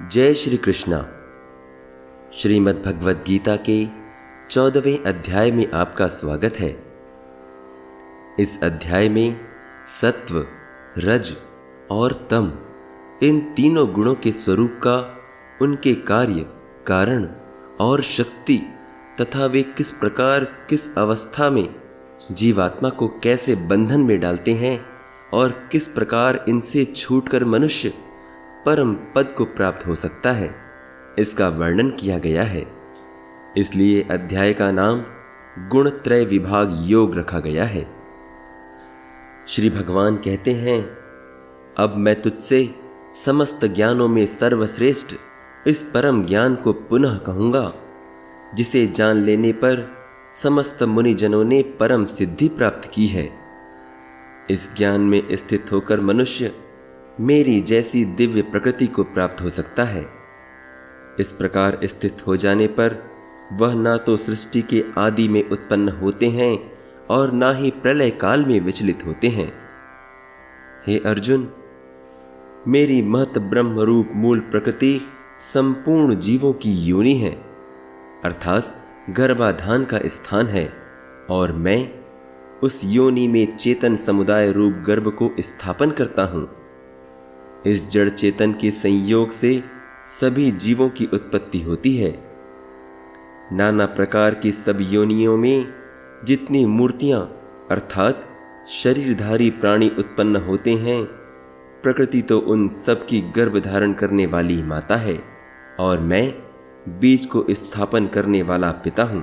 जय श्री कृष्णा। श्रीमद् भगवद गीता के 14वें अध्याय में आपका स्वागत है। इस अध्याय में सत्व, रज और तम इन तीनों गुणों के स्वरूप का, उनके कार्य, कारण और शक्ति तथा वे किस प्रकार किस अवस्था में जीवात्मा को कैसे बंधन में डालते हैं और किस प्रकार इनसे छूटकर मनुष्य परम पद को प्राप्त हो सकता है, इसका वर्णन किया गया है। इसलिए अध्याय का नाम गुणत्रय विभाग योग रखा गया है। श्री भगवान कहते हैं, अब मैं तुझसे समस्त ज्ञानों में सर्वश्रेष्ठ इस परम ज्ञान को पुनः कहूंगा, जिसे जान लेने पर समस्त मुनिजनों ने परम सिद्धि प्राप्त की है। इस ज्ञान में स्थित होकर मनुष्य मेरी जैसी दिव्य प्रकृति को प्राप्त हो सकता है। इस प्रकार स्थित हो जाने पर वह ना तो सृष्टि के आदि में उत्पन्न होते हैं और ना ही प्रलय काल में विचलित होते हैं। हे अर्जुन, मेरी महत ब्रह्म रूप मूल प्रकृति संपूर्ण जीवों की योनि है, अर्थात गर्भाधान का स्थान है, और मैं उस योनि में चेतन समुदाय रूप गर्भ को स्थापन करता हूं। इस जड़ चेतन के संयोग से सभी जीवों की उत्पत्ति होती है। नाना प्रकार की सब योनियों में जितनी मूर्तियां अर्थात शरीरधारी प्राणी उत्पन्न होते हैं, प्रकृति तो उन सब की गर्भ धारण करने वाली माता है, और मैं बीज को स्थापन करने वाला पिता हूं।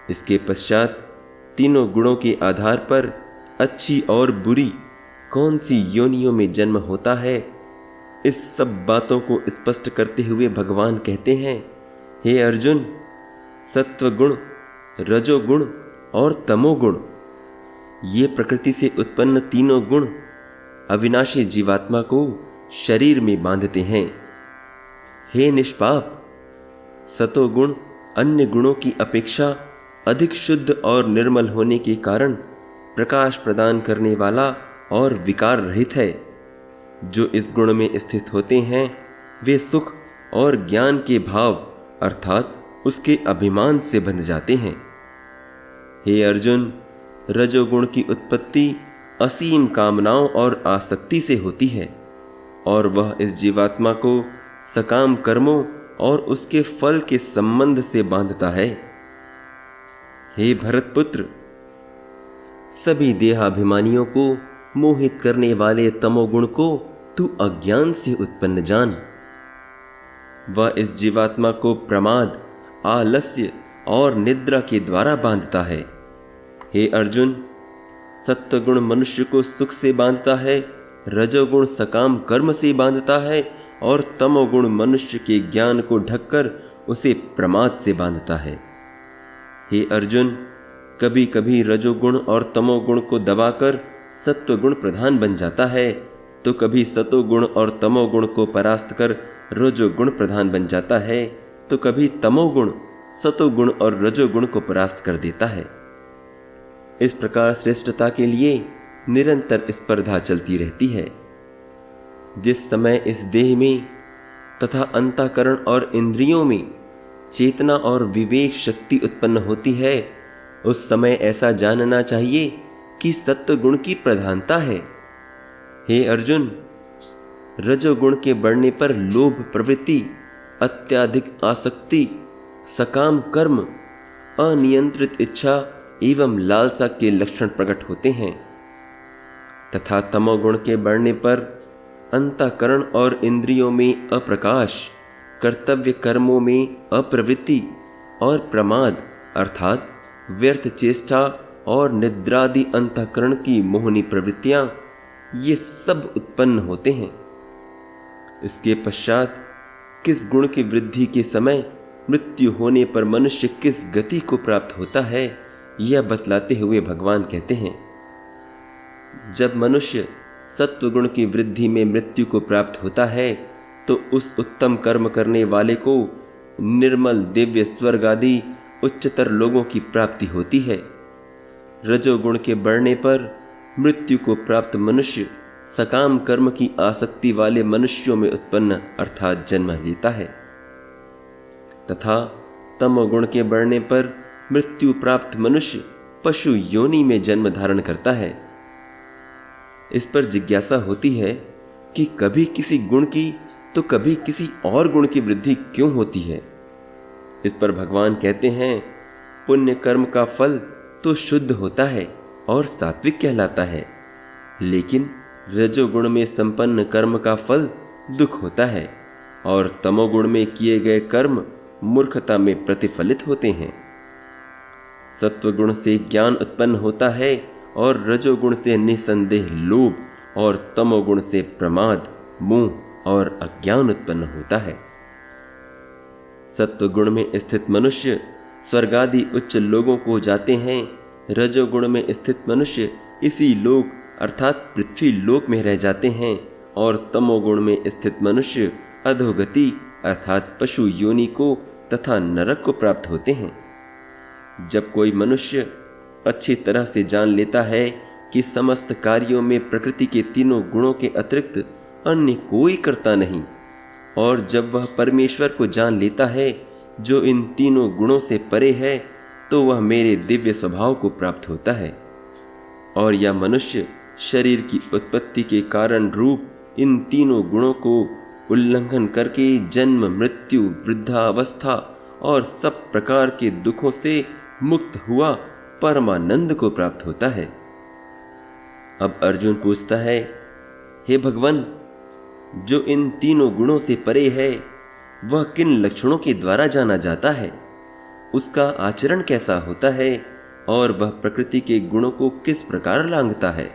इसके पश्चात तीनों गुणों के आधार पर अच्छी और बुरी कौन सी योनियों में जन्म होता है, इस सब बातों को स्पष्ट करते हुए भगवान कहते हैं, हे अर्जुन, सत्वगुण, रजोगुण और तमोगुण, ये प्रकृति से उत्पन्न तीनों गुण अविनाशी जीवात्मा को शरीर में बांधते हैं। हे निष्पाप, सतोगुण अन्य गुणों की अपेक्षा अधिक शुद्ध और निर्मल होने के कारण प्रकाश प्रदान करने वाला और विकार रहित है। जो इस गुण में स्थित होते हैं वे सुख और ज्ञान के भाव अर्थात उसके अभिमान से बंध जाते हैं। हे अर्जुन, रजोगुण की उत्पत्ति असीम कामनाओं और आसक्ति से होती है, और वह इस जीवात्मा को सकाम कर्मों और उसके फल के संबंध से बांधता है। हे भरतपुत्र, सभी देहाभिमानियों को मोहित करने वाले तमोगुण को तू अज्ञान से उत्पन्न जान। वह इस जीवात्मा को प्रमाद, आलस्य और निद्रा के द्वारा बांधता है। हे अर्जुन, सत्वगुण मनुष्य को सुख से बांधता है, रजोगुण सकाम कर्म से बांधता है, और तमोगुण मनुष्य के ज्ञान को ढककर उसे प्रमाद से बांधता है। हे अर्जुन, कभी कभी रजोगुण और तमोगुण को दबाकर सत्वगुण प्रधान बन जाता है, तो कभी सतोगुण और तमोगुण को परास्त कर रजोगुण प्रधान बन जाता है, तो कभी तमोगुण सतोगुण और रजोगुण को परास्त कर देता है। इस प्रकार श्रेष्ठता के लिए निरंतर स्पर्धा चलती रहती है। जिस समय इस देह में तथा अंतःकरण और इंद्रियों में चेतना और विवेक शक्ति उत्पन्न होती है, उस समय ऐसा जानना चाहिए कि सत्वगुण की प्रधानता है। हे अर्जुन, रजोगुण के बढ़ने पर लोभ प्रवृत्ति, अत्याधिक आसक्ति, सकाम कर्म, अनियंत्रित इच्छा एवं लालसा के लक्षण प्रकट होते हैं, तथा तमोगुण के बढ़ने पर अंतःकरण और इंद्रियों में अप्रकाश, कर्तव्य कर्मों में अप्रवृत्ति और प्रमाद अर्थात व्यर्थ चेष्टा और निद्रादि अंतःकरण की मोहनी प्रवृत्तियां, ये सब उत्पन्न होते हैं। इसके पश्चात किस गुण की वृद्धि के समय मृत्यु होने पर मनुष्य किस गति को प्राप्त होता है, यह बतलाते हुए भगवान कहते हैं, जब मनुष्य सत्वगुण की वृद्धि में मृत्यु को प्राप्त होता है, तो उस उत्तम कर्म करने वाले को निर्मल दिव्य स्वर्ग आदि उच्चतर लोगों की प्राप्ति होती है। रजोगुण के बढ़ने पर मृत्यु को प्राप्त मनुष्य सकाम कर्म की आसक्ति वाले मनुष्यों में उत्पन्न अर्थात जन्म लेता है, तथा तमोगुण के बढ़ने पर मृत्यु प्राप्त मनुष्य पशु योनि में जन्म धारण करता है। इस पर जिज्ञासा होती है कि कभी किसी गुण की तो कभी किसी और गुण की वृद्धि क्यों होती है। इस पर भगवान कहते हैं, पुण्य कर्म का फल तो शुद्ध होता है और सात्विक कहलाता है, लेकिन रजोगुण में संपन्न कर्म का फल दुख होता है और तमोगुण में किए गए कर्म मूर्खता में प्रतिफलित होते हैं। सत्वगुण से ज्ञान उत्पन्न होता है और रजोगुण से निसंदेह लोभ और तमोगुण से प्रमाद, मोह और अज्ञान उत्पन्न होता है। सत्वगुण में स्थित मनुष्य स्वर्गादि उच्च लोगों को जाते हैं, रजोगुण में स्थित मनुष्य इसी लोक अर्थात पृथ्वी लोक में रह जाते हैं और तमोगुण में स्थित मनुष्य अधोगति अर्थात पशु योनि को तथा नरक को प्राप्त होते हैं। जब कोई मनुष्य अच्छी तरह से जान लेता है कि समस्त कार्यों में प्रकृति के तीनों गुणों के अतिरिक्त अन्य कोई करता नहीं, और जब वह परमेश्वर को जान लेता है जो इन तीनों गुणों से परे है, तो वह मेरे दिव्य स्वभाव को प्राप्त होता है। और यह मनुष्य शरीर की उत्पत्ति के कारण रूप इन तीनों गुणों को उल्लंघन करके जन्म, मृत्यु, वृद्धावस्था और सब प्रकार के दुखों से मुक्त हुआ परमानंद को प्राप्त होता है। अब अर्जुन पूछता है, हे भगवान, जो इन तीनों गुणों से परे है वह किन लक्षणों के द्वारा जाना जाता है, उसका आचरण कैसा होता है और वह प्रकृति के गुणों को किस प्रकार लांघता है।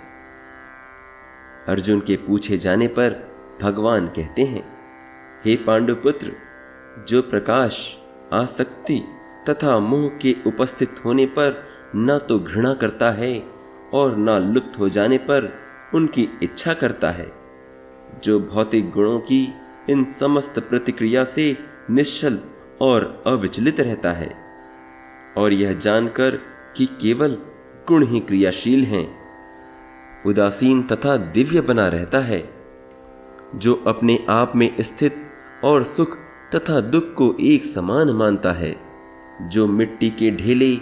अर्जुन के पूछे जाने पर भगवान कहते हैं, हे पांडुपुत्र, जो प्रकाश, आसक्ति तथा मोह के उपस्थित होने पर न तो घृणा करता है और न लुप्त हो जाने पर उनकी इच्छा करता है, जो भौतिक गुणों की इन समस्त प्रतिक्रिया से निश्चल और अविचलित रहता है, और यह जानकर कि केवल गुण ही क्रियाशील हैं, उदासीन तथा दिव्य बना रहता है, जो अपने आप में स्थित और सुख तथा दुख को एक समान मानता है, जो मिट्टी के ढेले,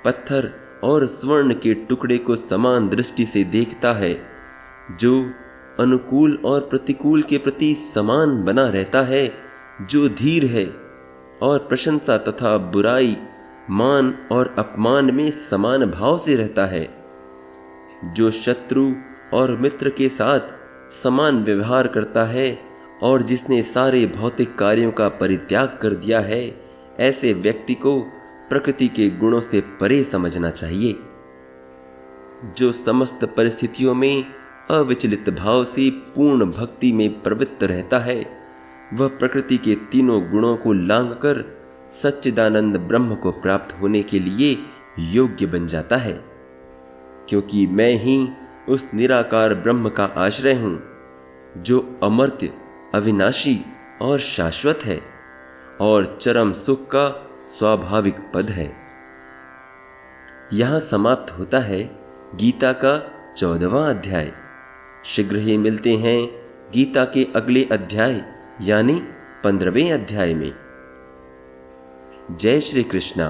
पत्थर और स्वर्ण के टुकड़े को समान दृष्टि से देखता है, जो अनुकूल और प्रतिकूल के प्रति समान बना रहता है, जो धीर है और प्रशंसा तथा बुराई, मान और अपमान में समान भाव से रहता है, जो शत्रु और मित्र के साथ समान व्यवहार करता है और जिसने सारे भौतिक कार्यों का परित्याग कर दिया है, ऐसे व्यक्ति को प्रकृति के गुणों से परे समझना चाहिए। जो समस्त परिस्थितियों में अविचलित भाव से पूर्ण भक्ति में प्रवृत्त रहता है, वह प्रकृति के तीनों गुणों को लांघकर सच्चिदानंद ब्रह्म को प्राप्त होने के लिए योग्य बन जाता है, क्योंकि मैं ही उस निराकार ब्रह्म का आश्रय हूं, जो अमर्त्य, अविनाशी और शाश्वत है और चरम सुख का स्वाभाविक पद है। यहां समाप्त होता है गीता का 14वां अध्याय। शीघ्र ही मिलते हैं गीता के अगले अध्याय यानी 15वें अध्याय में। जय श्री कृष्णा।